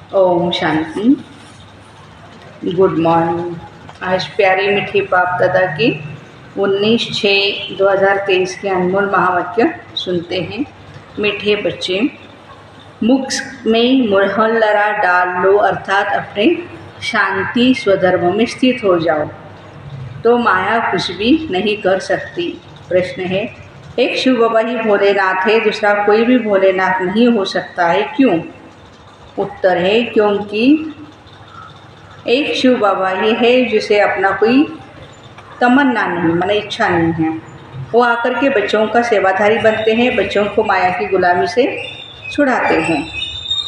Om Shanti. Good morning. आज प्यारी मीठी बाप दादा की 19/6/2023 के अनमोल महावाक्य सुनते हैं। मीठे बच्चे, मुख में मुहल्लरा डाल लो, अर्थात अपने शांति स्वधर्म में स्थित हो जाओ, तो माया कुछ भी नहीं कर सकती। प्रश्न है, एक शिव बाबा ही भोलेनाथ है, दूसरा कोई भी भोलेनाथ नहीं हो सकता है, क्यों? उत्तर है, क्योंकि एक शिव बाबा ही है जिसे अपना कोई तमन्ना नहीं, माने इच्छा नहीं है। वो आकर के बच्चों का सेवाधारी बनते हैं, बच्चों को माया की गुलामी से छुड़ाते हैं।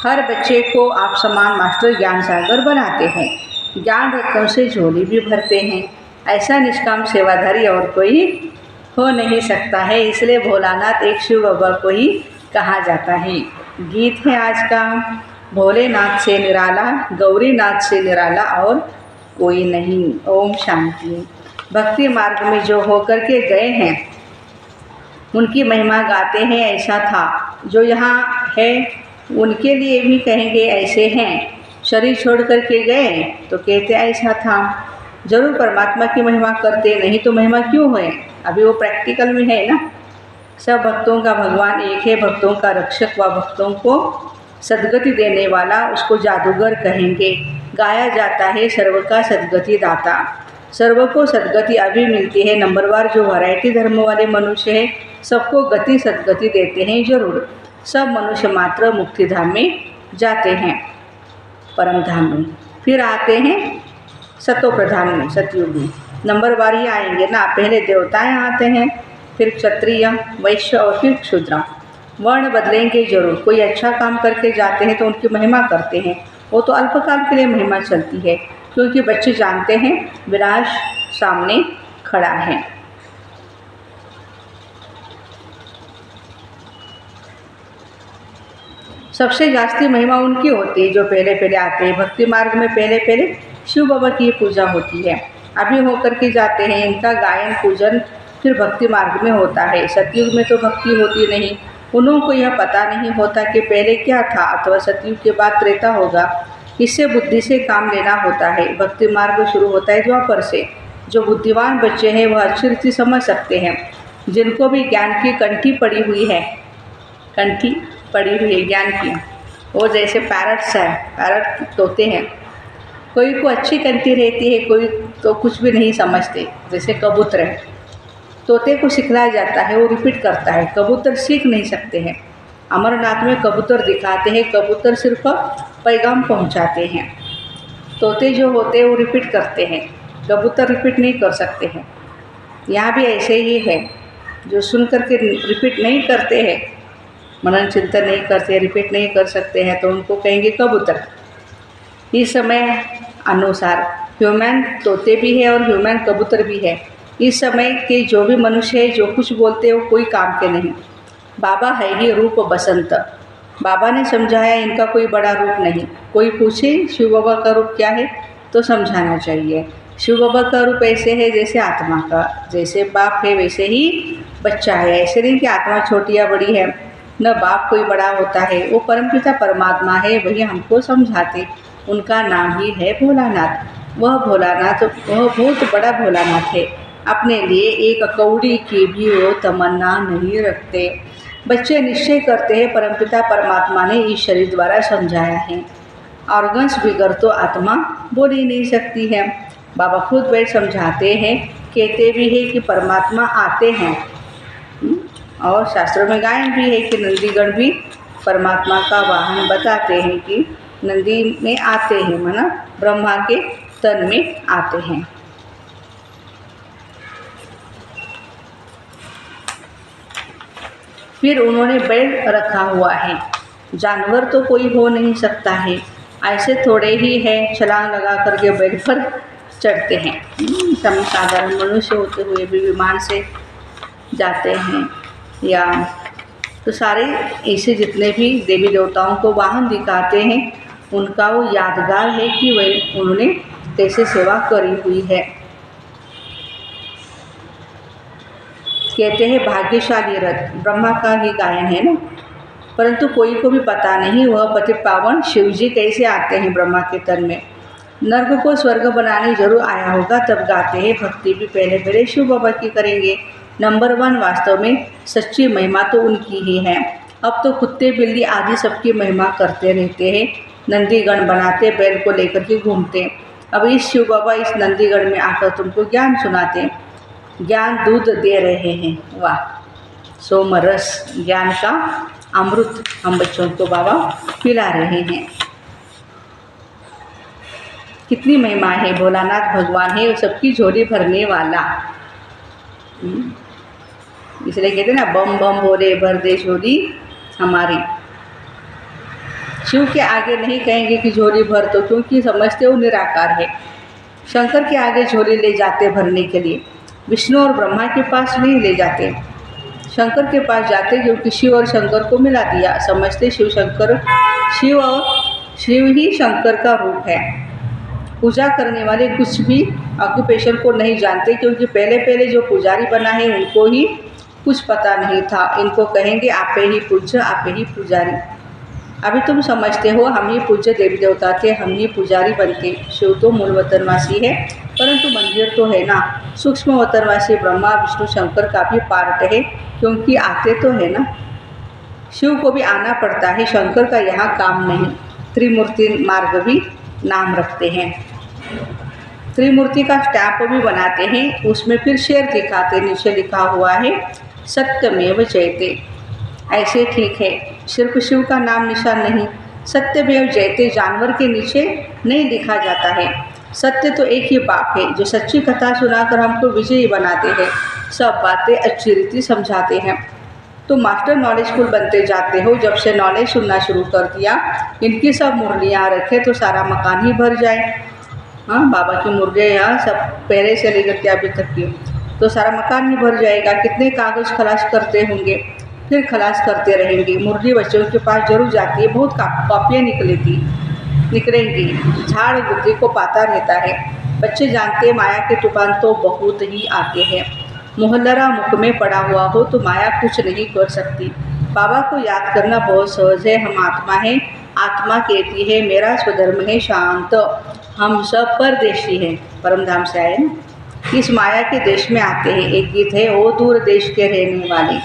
हर बच्चे को आप समान मास्टर ज्ञान सागर बनाते हैं, ज्ञान रत्नों से झोली भी भरते हैं। ऐसा निष्काम सेवाधारी और कोई हो नहीं सकता है, इसलिए भोलानाथ एक शिव बाबा को ही कहा जाता है। गीत है आज का, भोलेनाथ से निराला, गौरीनाथ से निराला और कोई नहीं। ओम शांति। भक्ति मार्ग में जो होकर के गए हैं उनकी महिमा गाते हैं। ऐसा था, जो यहाँ है उनके लिए भी कहेंगे ऐसे हैं। शरीर छोड़ कर के गए तो कहते ऐसा था। जरूर परमात्मा की महिमा करते, नहीं तो महिमा क्यों है? अभी वो प्रैक्टिकल में है ना। सब भक्तों का भगवान एक है, भक्तों का रक्षक व भक्तों को सद्गति देने वाला, उसको जादूगर कहेंगे। गाया जाता है सर्व का सद्गति दाता। सर्व को सद्गति अभी मिलती है। नंबरवार जो वैरायटी धर्म वाले मनुष्य है, सबको गति सद्गति देते हैं जरूर। सब मनुष्य मात्र मुक्तिधाम में जाते हैं, परम धाम में, फिर आते हैं सतो प्रधान में, सतयुग में। नंबरवार ही आएंगे ना। पहले देवताएं आते हैं, फिर क्षत्रिय, वैश्य और फिर क्षुद्र। वर्ण बदलेंगे जरूर। कोई अच्छा काम करके जाते हैं तो उनकी महिमा करते हैं, वो तो अल्पकाल के लिए महिमा चलती है, क्योंकि बच्चे जानते हैं विनाश सामने खड़ा है। सबसे जास्ती महिमा उनकी होती है जो पहले पहले आते हैं। भक्ति मार्ग में पहले पहले शिव बाबा की पूजा होती है, अभी होकर के जाते हैं। इनका गायन पूजन फिर भक्ति मार्ग में होता है। सतयुग में तो भक्ति होती नहीं, उन्हों को यह पता नहीं होता कि पहले क्या था अथवा सतयुग के बाद त्रेता होगा। इससे बुद्धि से काम लेना होता है। भक्ति मार्ग शुरू होता है द्वापर से। जो बुद्धिमान बच्चे हैं वह अच्छी रीति समझ सकते हैं। जिनको भी ज्ञान की कंठी पड़ी हुई है, कंठी पड़ी हुई है ज्ञान की, वो जैसे पैरट्स है, पैरट तोते हैं। कोई को अच्छी कंठी रहती है, कोई तो कुछ भी नहीं समझते। जैसे कबूतर है, तोते को सिखलाया जाता है, वो रिपीट करता है। कबूतर सीख नहीं सकते हैं। अमरनाथ में कबूतर दिखाते हैं, कबूतर सिर्फ पैगाम पहुंचाते हैं। तोते जो होते हैं वो रिपीट करते हैं, कबूतर रिपीट नहीं कर सकते हैं। यहाँ भी ऐसे ही है, जो सुन करके रिपीट नहीं करते हैं, मनन चिंतन नहीं करते, रिपीट नहीं कर सकते हैं, तो उनको कहेंगे कबूतर। इस समय अनुसार ह्यूमन तोते भी है और ह्यूमन कबूतर भी है। इस समय के जो भी मनुष्य है, जो कुछ बोलते हैं वो कोई काम के नहीं। बाबा है ही रूप बसंत। बाबा ने समझाया, इनका कोई बड़ा रूप नहीं। कोई पूछे शिव बाबा का रूप क्या है तो समझाना चाहिए। शिव बाबा का रूप ऐसे है जैसे आत्मा का, जैसे बाप है वैसे ही बच्चा है। ऐसे नहीं कि आत्मा छोटी या बड़ी है, न बाप कोई बड़ा होता है। वो परमपिता परमात्मा है, वही हमको समझाते। उनका नाम ही है भोलानाथ। वह भोलानाथ, वह बहुत बड़ा भोलानाथ है। अपने लिए एक कौड़ी की भी वो तमन्ना नहीं रखते। बच्चे निश्चय करते हैं परमपिता परमात्मा ने इस शरीर द्वारा समझाया है। ऑर्गन्स बिगड़ तो आत्मा बोल ही नहीं सकती है। बाबा खुद बैठ समझाते हैं, कहते भी है कि परमात्मा आते हैं। और शास्त्रों में गायन भी है कि नंदीगण भी परमात्मा का वाहन बताते हैं कि नंदी में आते हैं, माना ब्रह्मा के तन में आते हैं। फिर उन्होंने बेल्ट रखा हुआ है। जानवर तो कोई हो नहीं सकता है, ऐसे थोड़े ही है छलांग लगा करके बेल्ट पर चढ़ते हैं। साधारण मनुष्य होते हुए भी विमान से जाते हैं, या तो सारे ऐसे जितने भी देवी देवताओं को वाहन दिखाते हैं, उनका वो यादगार है कि वह उन्होंने कैसे सेवा करी हुई है। कहते हैं भाग्यशाली रथ, ब्रह्मा का ही गायन है ना। परंतु कोई को भी पता नहीं वह पतित पावन शिव जी कैसे आते हैं ब्रह्मा के तन में। नर्क को स्वर्ग बनाने जरूर आया होगा, तब गाते हैं भक्ति भी पहले पहले शिव बाबा की करेंगे। नंबर 1 वास्तव में सच्ची महिमा तो उनकी ही है। अब तो कुत्ते बिल्ली आदि सबकी महिमा करते रहते हैं, नंदीगण बनाते, बैल को लेकर के घूमते। अब इस शिव बाबा इस नंदीगण में आकर तुमको ज्ञान सुनाते, ज्ञान दूध दे रहे हैं। वाह, सोमरस ज्ञान का अमृत हम बच्चों को बाबा पिला रहे हैं। कितनी महिमा है, भोलानाथ भगवान है सबकी झोली भरने वाला। इसलिए कहते हैं ना, बम बम बोले भर दे झोली हमारी। शिव के आगे नहीं कहेंगे कि झोली भर दो, क्योंकि समझते हो निराकार है। शंकर के आगे झोली ले जाते भरने के लिए, विष्णु और ब्रह्मा के पास नहीं ले जाते, शंकर के पास जाते, क्योंकि शिव और शंकर को मिला दिया। समझते शिव शंकर, शिव और शिव ही शंकर का रूप है। पूजा करने वाले कुछ भी ऑक्यूपेशन को नहीं जानते, क्योंकि पहले पहले जो पुजारी बना है उनको ही कुछ पता नहीं था। इनको कहेंगे आपे ही पूज्य, आपे ही पुजारी। अभी तुम समझते हो हम ही पूज्य देवी देवता थे, हम ही पुजारी बनते। शिव तो मूल वतनवासी है, परंतु मंदिर तो है ना, सूक्ष्म वतनवासी ब्रह्मा विष्णु शंकर का भी पार्ट है, क्योंकि आते तो है ना। शिव को भी आना पड़ता है, शंकर का यहाँ काम नहीं। त्रिमूर्ति मार्ग भी नाम रखते हैं, त्रिमूर्ति का स्टैम्प भी बनाते हैं, उसमें फिर शेर दिखाते, नीचे लिखा हुआ है सत्यमेव जयते। ऐसे ठीक है, सिर्फ शिव का नाम निशान नहीं, सत्यमेव जयते जानवर के नीचे नहीं लिखा जाता है। सत्य तो एक ही बाप है, जो सच्ची कथा सुनाकर हमको विजयी बनाते हैं, सब बातें अच्छी रीति समझाते हैं। तो मास्टर नॉलेजफुल बनते जाते हो। जब से नॉलेज सुनना शुरू कर दिया, इनकी सब मुरलियाँ रखे तो सारा मकान ही भर जाए। हाँ, बाबा की मुरलियाँ यहाँ सब पहले से लेकर के अभी तक की, तो सारा मकान ही भर जाएगा। कितने कागज़ खलास करते होंगे, फिर खलास करते रहेंगे। मुरली बच्चों के पास जरूर जाती है, बहुत कॉपियाँ निकलेंगी। झाड़ बुद्धि को पाता रहता है। बच्चे जानते हैं माया के तूफान तो बहुत ही आते हैं। मोहल्लरा मुख में पड़ा हुआ हो तो माया कुछ नहीं कर सकती। बाबा को याद करना बहुत सहज है। हम आत्मा हैं, आत्मा कहती है मेरा स्वधर्म है शांत। हम सब परदेशी हैं, परम धाम से आए ना, इस माया के देश में आते हैं। एक गीत है, ओ दूर देश के रहने वाले,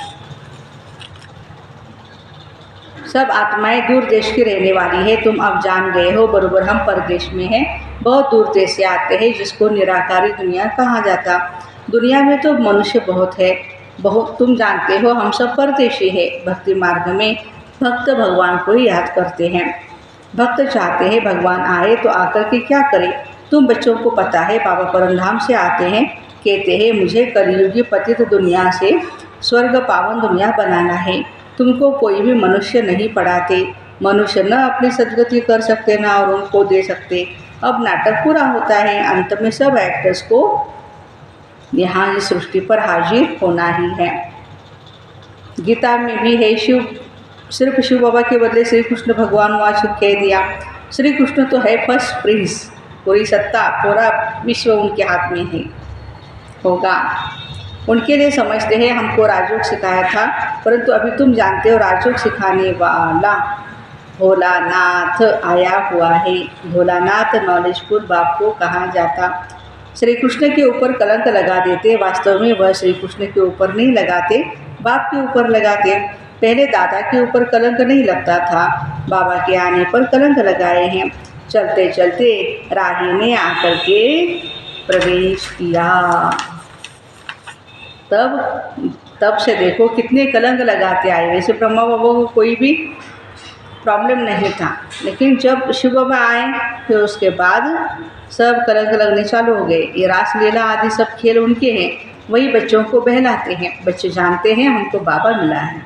सब आत्माएं दूर देश की रहने वाली है। तुम अब जान गए हो, बरोबर हम परदेश में हैं, बहुत दूर देश से आते हैं, जिसको निराकारी दुनिया कहा जाता। दुनिया में तो मनुष्य बहुत है, बहुत तुम जानते हो, हम सब परदेशी है। भक्ति मार्ग में भक्त भगवान को ही याद करते हैं। भक्त चाहते हैं भगवान आए तो आकर के क्या करे। तुम बच्चों को पता है बाबा परमधाम से आते हैं, कहते हैं मुझे कलियुगी पतित दुनिया से स्वर्ग पावन दुनिया बनाना है। तुमको कोई भी मनुष्य नहीं पढ़ाते, मनुष्य न अपनी सदगति कर सकते ना और उनको दे सकते। अब नाटक पूरा होता है, अंत में सब एक्टर्स को यहाँ इस सृष्टि पर हाजिर होना ही है। गीता में भी है, शिव सिर्फ शिव बाबा के बदले श्री कृष्ण भगवान वहाँ कह दिया। श्री कृष्ण तो है फर्स्ट प्रिंस, पूरी सत्ता पूरा विश्व उनके हाथ में है होगा। उनके लिए समझते हैं हमको राजयोग सिखाया था, परंतु अभी तुम जानते हो राजयोग सिखाने वाला भोलानाथ आया हुआ है। भोलानाथ नॉलेजफुल बाप को कहा जाता। श्री कृष्ण के ऊपर कलंक लगा देते, वास्तव में वह श्री कृष्ण के ऊपर नहीं लगाते, बाप के ऊपर लगाते। पहले दादा के ऊपर कलंक नहीं लगता था, बाबा के आने पर कलंक लगाए हैं। चलते चलते राही ने आकर के प्रवेश किया, तब से देखो कितने कलंक लगाते आए। वैसे ब्रह्मा बाबा को कोई भी प्रॉब्लम नहीं था, लेकिन जब शिव बाबा आए फिर उसके बाद सब कलंक लगने चालू हो गए। ये रास लीला आदि सब खेल उनके हैं, वही बच्चों को बहलाते हैं। बच्चे जानते हैं हमको बाबा मिला है।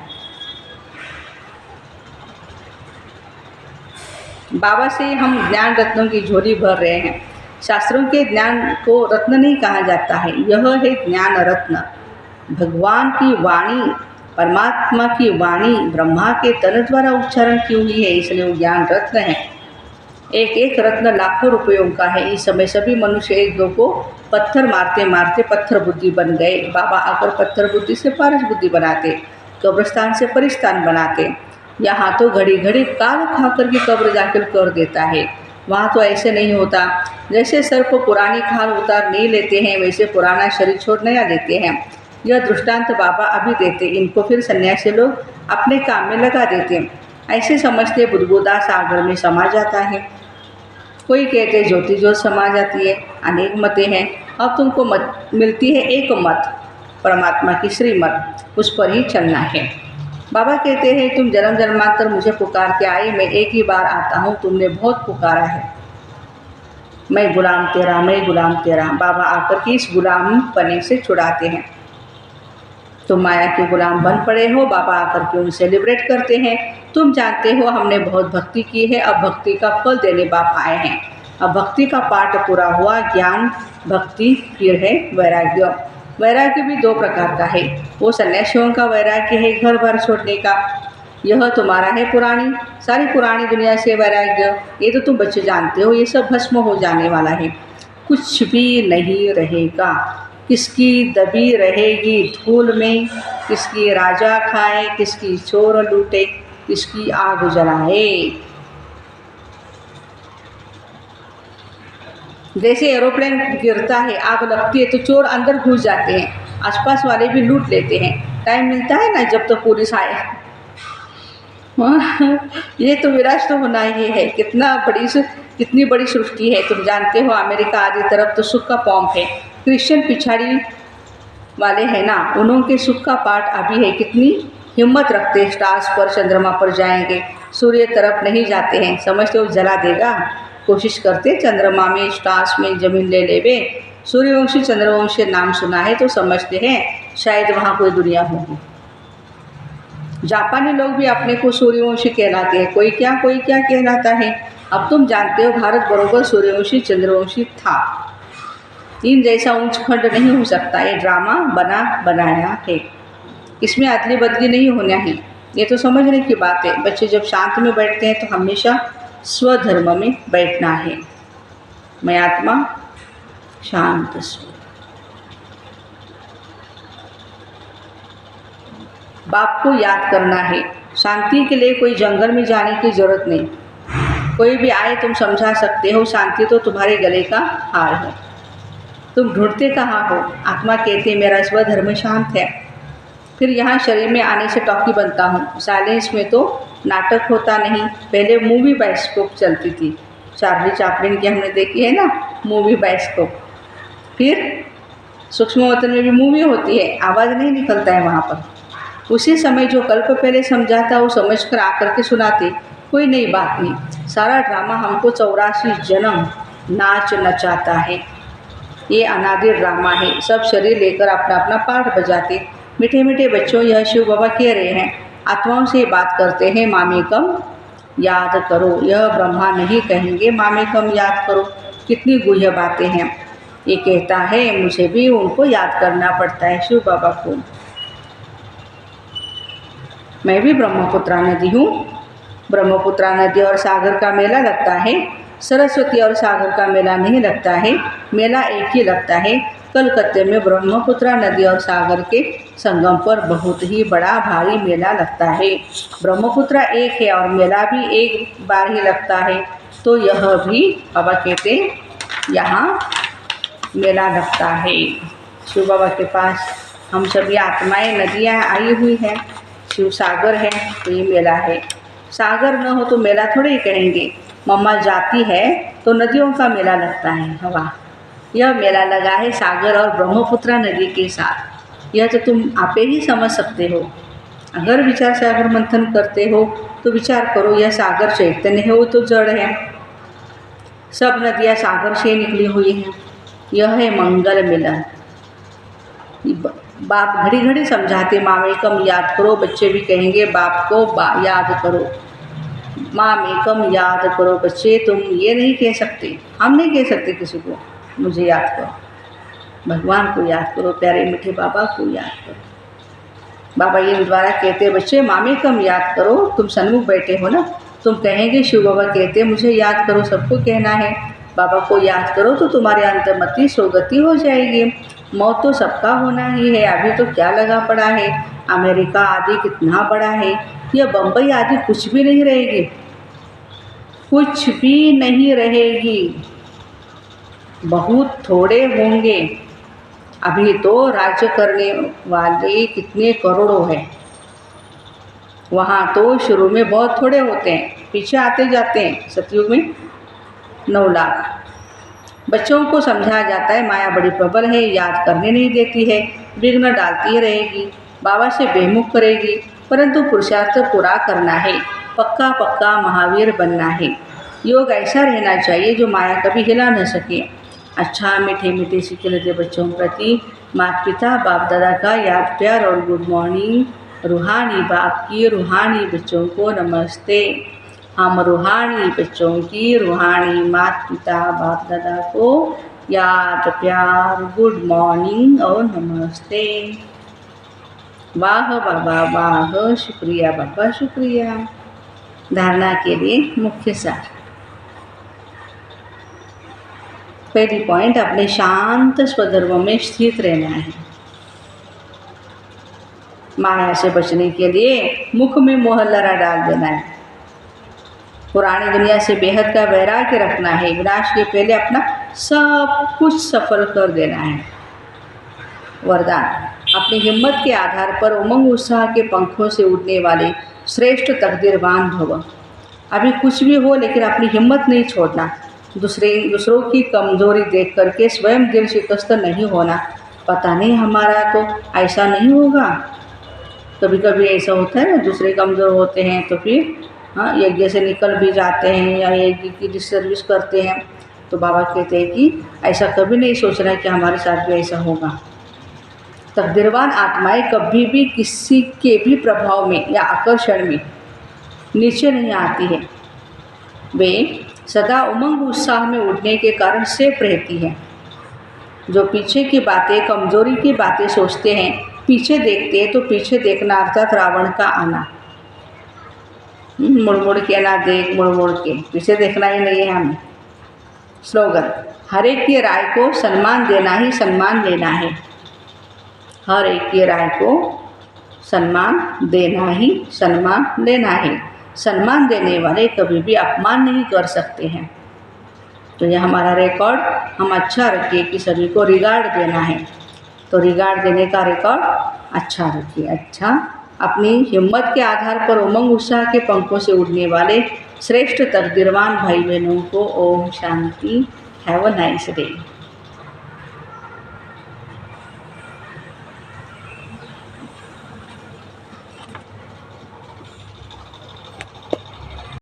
बाबा से हम ज्ञान रत्नों की झोली भर रहे हैं। शास्त्रों के ज्ञान को रत्न नहीं कहा जाता है, यह है ज्ञान रत्न। भगवान की वाणी, परमात्मा की वाणी ब्रह्मा के तन द्वारा उच्चारण की हुई है, इसलिए वो ज्ञान रत्न है। एक एक रत्न लाखों रुपयों का है। इस समय सभी मनुष्य एक दो को पत्थर मारते मारते पत्थर बुद्धि बन गए। बाबा आकर पत्थर बुद्धि से पारस बुद्धि बनाते, कब्रस्तान से परिस्तान बनाते। यहाँ तो घड़ी घड़ी काल खा कर के कब्र दाखिल कर देता है, वहाँ तो ऐसे नहीं होता। जैसे सर्प पुरानी खाल उतार नहीं लेते हैं, वैसे पुराना शरीर छोड़ नया लेते हैं। यह दृष्टांत बाबा अभी देते, इनको फिर सन्यासी लोग अपने काम में लगा देते। ऐसे समझते बुदबुदा सागर में समा जाता है, कोई कहते ज्योति ज्योत समा जाती है। अनेक मतें हैं, अब तुमको मत मिलती है एक मत, परमात्मा की श्रीमत, उस पर ही चलना है। बाबा कहते हैं तुम जन्म जन्मांतर मुझे पुकार के आई, मैं एक ही बार आता हूँ, तुमने बहुत पुकारा है, मैं गुलाम तेरा, मैं गुलाम तेरा। बाबा आकर के इस गुलाम पने से छुड़ाते हैं। तुम माया के गुलाम बन पड़े हो, बाबा आकर के उन्हें सेलिब्रेट करते हैं। तुम जानते हो हमने बहुत भक्ति की है, अब भक्ति का फल देने बाबा आए हैं। अब भक्ति का पाठ पूरा हुआ, ज्ञान भक्ति, फिर है वैराग्य। वैराग्य भी दो प्रकार का है, वो सन्यासियों का वैराग्य है घर भर छोड़ने का, यह तुम्हारा है पुरानी सारी पुरानी दुनिया से वैराग्य। ये तो तुम बच्चे जानते हो, ये सब भस्म हो जाने वाला है, कुछ भी नहीं रहेगा। किसकी दबी रहेगी धूल में, किसकी राजा खाए, किसकी चोर लूटे, किसकी आग जलाए। जैसे एरोप्लेन गिरता है, आग लगती है तो चोर अंदर घुस जाते हैं, आसपास वाले भी लूट लेते हैं। टाइम मिलता है ना जब तो पुलिस आए। ये तो विराज तो होना ही है। कितनी बड़ी सृष्टि है, तुम जानते हो अमेरिका आदि तरफ तो सुख का पॉम्प है, क्रिश्चियन पिछाड़ी वाले हैं ना, उन्होंने सुख का पाठ अभी है। कितनी हिम्मत रखते, स्टार्स पर चंद्रमा पर जाएंगे, सूर्य तरफ नहीं जाते हैं, समझते हो जला देगा। कोशिश करते चंद्रमा में, स्टार्स में जमीन ले लेवे। सूर्यवंशी चंद्रवंशी नाम सुना है तो समझते हैं शायद वहाँ कोई दुनिया होगी। जापानी लोग भी अपने को सूर्यवंशी कहलाते हैं, कोई क्या कहलाता है। अब तुम जानते हो भारत बरोबर सूर्यवंशी चंद्रवंशी था, इन जैसा ऊंच खंड नहीं हो सकता। ये ड्रामा बनाया है, इसमें अदली बदली नहीं होना है, ये तो समझने की बात है। बच्चे जब शांत में बैठते हैं तो हमेशा स्वधर्म में बैठना है। मैं आत्मा शांत स्व। बाप को याद करना है। शांति के लिए कोई जंगल में जाने की जरूरत नहीं, कोई भी आए तुम समझा सकते हो। शांति तो तुम्हारे गले का हार है, तुम ढूंढते कहाँ हो। आत्मा कहते मेरा स्वधर्म शांत है। फिर यहाँ शरीर में आने से टॉकी बनता हूँ। साइलेंस में तो नाटक होता नहीं। पहले मूवी बाइस्कोप चलती थी, चार्ली चैपलिन की हमने देखी है ना मूवी बाइस्कोप। फिर सूक्ष्म वतन में भी मूवी होती है, आवाज़ नहीं निकलता है वहाँ पर। उसी समय जो कल्प पहले समझा था वो समझ कर आकर के सुनाते, कोई नई बात नहीं। सारा ड्रामा हमको 84 जन्म नाच नचाता है, ये अनादि ड्रामा है। सब शरीर लेकर अपना अपना पार्ट बजाते। मीठे मीठे बच्चों, यह शिव बाबा कह रहे हैं, आत्माओं से बात करते हैं, मामेकम याद करो। यह ब्रह्मा नहीं कहेंगे मामेकम याद करो। कितनी गुह्य बातें हैं। ये कहता है मुझे भी उनको याद करना पड़ता है, शिव बाबा को। मैं भी ब्रह्मपुत्रा नदी हूँ। ब्रह्मपुत्रा नदी और सागर का मेला लगता है, सरस्वती और सागर का मेला नहीं लगता है, मेला एक ही लगता है। कलकत्ते में ब्रह्मपुत्रा नदी और सागर के संगम पर बहुत ही बड़ा भारी मेला लगता है। ब्रह्मपुत्रा एक है और मेला भी एक बार ही लगता है, तो यह भी बाबा कहते यहाँ मेला लगता है। शिव बाबा के पास हम सभी आत्माएं नदियाँ आई हुई हैं, शिव सागर है तो ये मेला है। सागर न हो तो मेला थोड़े ही कहेंगे। मम्मा जाती है तो नदियों का मेला लगता है। हवा यह मेला लगा है सागर और ब्रह्मपुत्रा नदी के साथ। यह तो तुम आपे ही समझ सकते हो। अगर विचार सागर मंथन करते हो तो विचार करो, यह सागर चैतन्य है, वो तो जड़ है। सब नदियाँ सागर से निकली हुई हैं। यह है मंगल मिलन। बाप घड़ी घड़ी समझाते मामेकम याद करो। बच्चे भी कहेंगे बाप को याद करो, मामेकम याद करो। बच्चे तुम ये नहीं कह सकते, हम नहीं कह सकते किसी को मुझे याद करो। भगवान को याद करो, प्यारे मीठे बाबा को याद करो। बाबा ये द्वारा कहते बच्चे मामेकम याद करो। तुम सन्मुख बैठे हो ना, तुम कहेंगे शिव बाबा कहते मुझे याद करो, सबको कहना है। बाबा को याद करो तो तुम्हारे अंतर्मति सोगति हो जाएगी। मौत तो सबका होना ही है, अभी तो क्या लगा पड़ा है। अमेरिका आदि कितना बड़ा है, यह बम्बई आदि कुछ भी नहीं रहेगी, कुछ भी नहीं रहेगी, बहुत थोड़े होंगे। अभी तो राज्य करने वाले कितने करोड़ों हैं, वहाँ तो शुरू में बहुत थोड़े होते हैं, पीछे आते जाते हैं। सतयुग में 9 लाख। बच्चों को समझाया जाता है माया बड़ी प्रबल है, याद करने नहीं देती है, विघ्न डालती ही रहेगी, बाबा से बेमुख करेगी, परंतु पुरुषार्थ पूरा करना है, पक्का पक्का महावीर बनना है। योग ऐसा रहना चाहिए जो माया कभी हिला न सके। अच्छा मीठे मीठे सीखे लेते बच्चों प्रति माता पिता बाप दादा का याद प्यार और गुड मॉर्निंग। रूहानी बाप की रूहानी बच्चों को नमस्ते। हम रूहानी बच्चों की रूहानी माता पिता बाप दादा को याद प्यार गुड मॉर्निंग और नमस्ते। वाह बाबा वाह, शुक्रिया बाबा शुक्रिया। धारणा के लिए मुख्य सार। पहली पॉइंट, अपने शांत स्वधर्म में स्थित रहना है। माया से बचने के लिए मुख में मोहल्ला डाल देना है, पुरानी दुनिया से बेहद का वैराग्य रखना है, विनाश के पहले अपना सब कुछ सफल कर देना है। वरदान, अपनी हिम्मत के आधार पर उमंग उत्साह के पंखों से उड़ने वाले श्रेष्ठ तकदीरवान भव। अभी कुछ भी हो लेकिन अपनी हिम्मत नहीं छोड़ना, दूसरों की कमजोरी देख करके स्वयं दिल शिकस्त नहीं होना। पता नहीं हमारा तो ऐसा नहीं होगा, कभी कभी ऐसा होता है ना, दूसरे कमज़ोर होते हैं तो फिर यज्ञ से निकल भी जाते हैं या यज्ञ की डिसर्विस करते हैं, तो बाबा कहते हैं कि ऐसा कभी नहीं सोचना कि हमारे साथ भी ऐसा होगा। तकदीरवान आत्माएं कभी भी किसी के भी प्रभाव में या आकर्षण में नीचे नहीं आती है, वे सदा उमंग उत्साह में उड़ने के कारण सेफ रहती हैं। जो पीछे की बातें कमजोरी की बातें सोचते हैं, पीछे देखते हैं, तो पीछे देखना अर्थात रावण का आना। मुड़ मुड़ के ना देख, मुड़ मुड़ के पीछे देखना ही नहीं है हमें। स्लोगन, हर एक की राय को सम्मान देना ही सम्मान लेना है। हर एक की राय को सम्मान देना ही सम्मान लेना है। सम्मान देने वाले कभी भी अपमान नहीं कर सकते हैं। तो यह हमारा रिकॉर्ड हम अच्छा रखिए कि सभी को रिगार्ड देना है, तो रिगार्ड देने का रिकॉर्ड अच्छा रखिए। अच्छा, अपनी हिम्मत के आधार पर उमंग उत्साह के पंखों से उड़ने वाले श्रेष्ठ तकदीरवान भाई बहनों को ओम शांति। Have a nice day.